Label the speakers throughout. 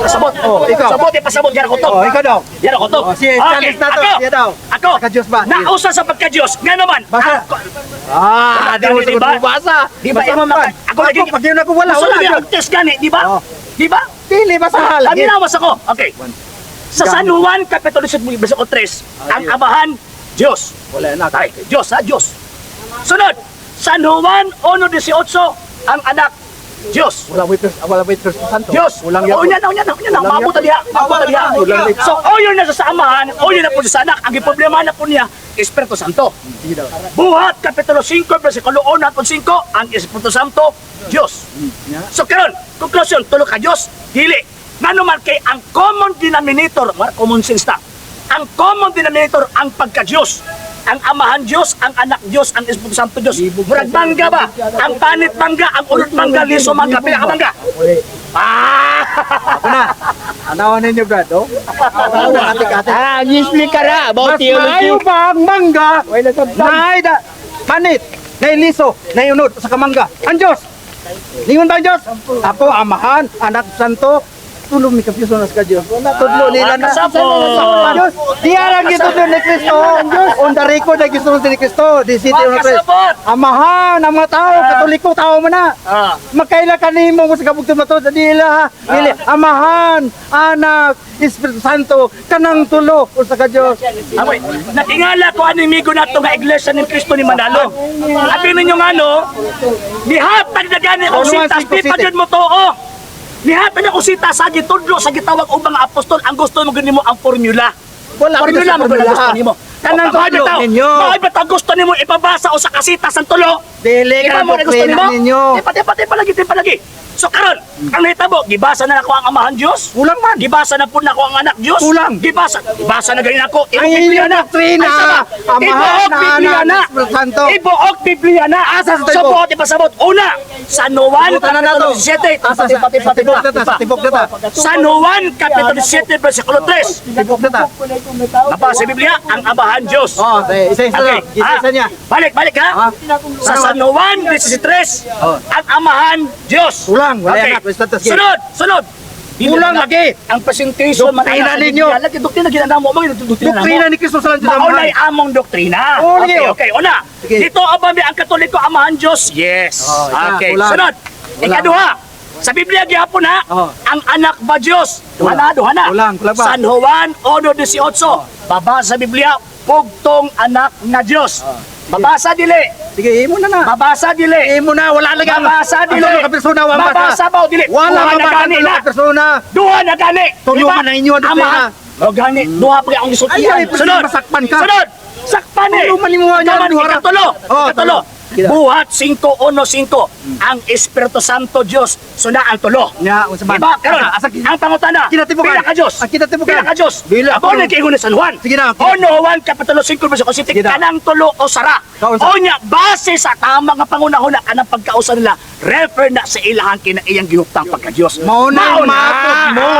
Speaker 1: Pasabot.
Speaker 2: Oh, ikaw.
Speaker 1: Sabot, ipasabot. Yan ako to.
Speaker 2: Oh, ikaw daw.
Speaker 1: Yan ako to.
Speaker 2: Oh, si Charles na to. Siya daw.
Speaker 1: Ako.
Speaker 2: Pagka-Diyos ba?
Speaker 1: Nausa sa pagka-Diyos. Nga naman.
Speaker 2: Basa. Di mo
Speaker 1: Di ba?
Speaker 2: sagot basa.
Speaker 1: Di ba?
Speaker 2: Basa man.
Speaker 1: Ako lagi.
Speaker 2: Pag yun ako wala.
Speaker 1: Gusto
Speaker 2: Wala.
Speaker 1: lang yung test gani, di ba?
Speaker 2: Oh.
Speaker 1: Di ba?
Speaker 2: Dili, basa. Lagi.
Speaker 1: Nawas ako. Okay. Sa San Juan, Kapitulo 3, ang amahan, Diyos.
Speaker 2: Wala na.
Speaker 1: Ay, Diyos ha, Diyos. Sunod, San Juan 1:18, ang anak, Diyos.
Speaker 2: Wala witness santo.
Speaker 1: Diyos.
Speaker 2: Walang
Speaker 1: O
Speaker 2: yapo.
Speaker 1: yan na. Mabuta diha. Mabuta diha.
Speaker 2: Walang yapo.
Speaker 1: So, o yun na sa amahan, o yun na po sa anak. Ang problema na po niya, Espiritu Santo.
Speaker 2: Sige daw.
Speaker 1: Buhat, Kapitulo 5, versikulo 1 at 5, ang Espiritu Santo, Diyos. So, karon, conclusion, tulo ka Diyos, dili. Ngano man kay ang common denominator, common sense na, ang common denominator, ang pagka-Diyos. Ang amahan Diyos, ang anak Diyos, ang Espiritu Santo Diyos. Murag mangga ba? Ang panit mangga, ang ulot mangga, liso mangga, pila ka mangga.
Speaker 2: Ako na. Anawan ninyo, Brad. Oh. Ano na ate-ate?
Speaker 3: Explain ka na about
Speaker 2: Mas maayo
Speaker 3: theology.
Speaker 2: ba ang mangga? Na panit, na liso, na unod sa kamangga. Ang Diyos. Ningon ba ang Diyos? Ako, amahan, anak santo, tulong ni Kapiyos na sa Diyos. Wala, tudlo nila na.
Speaker 1: Kasabot.
Speaker 2: Diyos, di alang gitudlo ni Kristo. On the record na gitudlo ni Kristo. Di city of Christ.
Speaker 1: Kasabot.
Speaker 2: Amahan, ang mga tao, katoliko, tao mo na.
Speaker 1: Ah.
Speaker 2: Makaila ka nimo mo sa kabugtong mato sa dila. Dili, amahan, anak, Espiritu Santo, kanang tulo o sa Diyos.
Speaker 1: Amoy, natingala ko ano migo na ito nga iglesia ng Kristo ni Manalo. Abi ninyo nga no, nihatag na gani ang
Speaker 2: Ano man
Speaker 1: sitas,
Speaker 2: si
Speaker 1: di pa
Speaker 2: Cosite?
Speaker 1: dyan mo to, oh. Nihatag na kusita sa gitudlo, sa gitawag ubang apostol, ang gusto mo ganun mo ang formula.
Speaker 2: Wala
Speaker 1: Formula mo ganun gusto nimo.
Speaker 2: Kanang tulo ninyo.
Speaker 1: Bakit ba gusto nimo ipabasa o sa kasitas ang tulo?
Speaker 2: Dili
Speaker 1: Iba
Speaker 2: ka
Speaker 1: mo na gusto
Speaker 2: doktrina ninyo.
Speaker 1: Tipa lagi. So karon, ang nahitabo, gibasa na ako ang amahan Diyos.
Speaker 2: Kulang man.
Speaker 1: Gibasa na po na ako ang anak Diyos.
Speaker 2: Kulang.
Speaker 1: Gibasa na ganyan ako.
Speaker 2: Ang inyong doktrina, amahan na anak, Espiritu Santo.
Speaker 1: Ibuok Biblia na.
Speaker 2: Asa sa
Speaker 1: So
Speaker 2: tibok?
Speaker 1: buot ipasabot. Una, San Juan,
Speaker 2: Buta na
Speaker 1: Kapitulo
Speaker 2: nato.
Speaker 1: 17.
Speaker 2: Asa sa tibok data, sa tibok data.
Speaker 1: San Juan, Kapitulo 17, versikulo 3.
Speaker 2: Tibok data.
Speaker 1: Nabasa sa Biblia, ang amahan Diyos.
Speaker 2: Oh, isa-isa
Speaker 1: Okay.
Speaker 2: lang. Isa-isa niya.
Speaker 1: Balik ha.
Speaker 2: Ah.
Speaker 1: Sa San Juan 13,
Speaker 2: Oh.
Speaker 1: ang amahan Diyos.
Speaker 2: Kulang, wala yan, status game.
Speaker 1: Sunod.
Speaker 2: Kulang lagi.
Speaker 1: Ang presentation
Speaker 2: Doktrina ninyo.
Speaker 1: Lagi doktrina ginanamo mo,
Speaker 2: Doktrina ni Kristo sa landas
Speaker 1: Maunay among doktrina.
Speaker 2: Oo,
Speaker 1: Okay,
Speaker 2: niyo.
Speaker 1: okay. Una,
Speaker 2: Sige.
Speaker 1: dito abami ang Katoliko amahan Diyos. Yes.
Speaker 2: Oh, isa,
Speaker 1: Okay.
Speaker 2: kulang.
Speaker 1: Sunod.
Speaker 2: Kulang.
Speaker 1: Ikaduha. Sa Biblia gihapon ha,
Speaker 2: Oh.
Speaker 1: ang anak ba Diyos? Duha na.
Speaker 2: Kulang ba?
Speaker 1: San Juan 1:18. Babasa sa Biblia, pugtong anak na Diyos. Babasa dili.
Speaker 2: Sige, imo na na.
Speaker 1: Babasa dili.
Speaker 2: Imo na, wala lagi.
Speaker 1: Babasa dili.
Speaker 2: Ang ka persona, wala
Speaker 1: Babasa ba o dili?
Speaker 2: Wala
Speaker 1: Duha na
Speaker 2: mabasa
Speaker 1: gani
Speaker 2: ng
Speaker 1: na.
Speaker 2: mga persona.
Speaker 1: Duha na gani.
Speaker 2: Tulungan na inyo ang doktrina.
Speaker 1: Amahan. O gani, duha pa ang isultihan.
Speaker 2: Ay,
Speaker 1: Sunod.
Speaker 2: masakpan ka.
Speaker 1: Sunod. Sakpan eh.
Speaker 2: Tulungan mo yan,
Speaker 1: Ikaw man,
Speaker 2: duha ra.
Speaker 1: ikatulo.
Speaker 2: Oh,
Speaker 1: Ikatulo.
Speaker 2: Sige.
Speaker 1: Buhat 5:1-5. Ang Espiritu Santo Diyos. Suna ang tulo.
Speaker 2: Nya, unsa man?
Speaker 1: Diba? Karon,
Speaker 2: Asa-
Speaker 1: ang pangutana.
Speaker 2: Kinatibukan.
Speaker 1: Pila ka Diyos?
Speaker 2: Ang kinatibukan.
Speaker 1: Pila ka Diyos?
Speaker 2: Bila.
Speaker 1: Abo na kay San Juan.
Speaker 2: Sige na.
Speaker 1: Ono Juan Kapitulo 5 versikulo 7
Speaker 2: Sige na.
Speaker 1: kanang tulo o sara.
Speaker 2: Kaunsa?
Speaker 1: O nya base sa tama nga pangunahuna kanang pagkausa nila refer na sa ilahang kina iyang gihuptang pagka-Diyos.
Speaker 2: Mauna matod mo.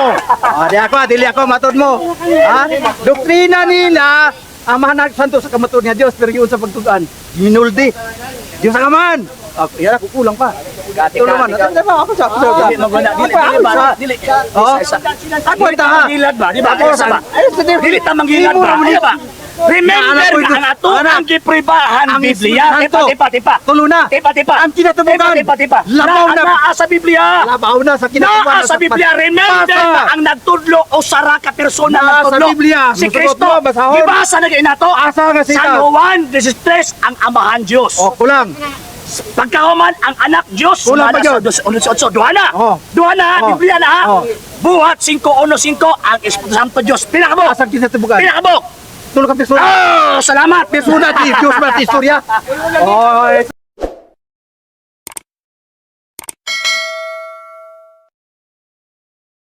Speaker 2: Dili ako matod mo. Ha? Doktrina nila, amahan na santo sa kamatod nga Dios pero giun sa pagtugan. Ginuldi. Dios ang aman. Yan ako kulang pa. Tulungan. Ako sa.
Speaker 1: Dili maguna dili ba? Dili.
Speaker 2: Oh.
Speaker 1: Isa.
Speaker 2: Ako ita ha.
Speaker 1: Gilad ba? Di ba?
Speaker 2: Ako
Speaker 1: Isa ba?
Speaker 2: sa.
Speaker 1: Dili tamang gilad ba? Di ba? Remember nga ang ato ang gipribahan
Speaker 2: Ang
Speaker 1: Biblia.
Speaker 2: Espiritu
Speaker 1: Tipa.
Speaker 2: Tulo na.
Speaker 1: Tipa.
Speaker 2: Ang kinatubukan.
Speaker 1: Tipa.
Speaker 2: Labaw na.
Speaker 1: Naa sa Biblia.
Speaker 2: Labaw na sa kinatubukan.
Speaker 1: Naa sa Biblia, remember na ang nagtudlo o sara ka persona
Speaker 2: Naa sa
Speaker 1: nagtudlo.
Speaker 2: Biblia.
Speaker 1: Si
Speaker 2: Musugot
Speaker 1: Kristo.
Speaker 2: mo, basahon.
Speaker 1: Gibasa na kayo na to.
Speaker 2: Asa nga sita?
Speaker 1: San Juan 13 ang amahan Diyos.
Speaker 2: Oh, kulang.
Speaker 1: Pagkahuman ang anak Diyos.
Speaker 2: Kulang pa yun.
Speaker 1: Duha na.
Speaker 2: Oh.
Speaker 1: Duha na,
Speaker 2: Oh.
Speaker 1: Biblia na ha.
Speaker 2: Oh.
Speaker 1: Buhat 5:1-5 ang Espiritu Santo Diyos. Pinakabok.
Speaker 2: Asa kinatubukan.
Speaker 1: Pinakabok.
Speaker 2: Tulong ka persona.
Speaker 1: Salamat.
Speaker 2: Persona di Dios ba ti istorya. Oh,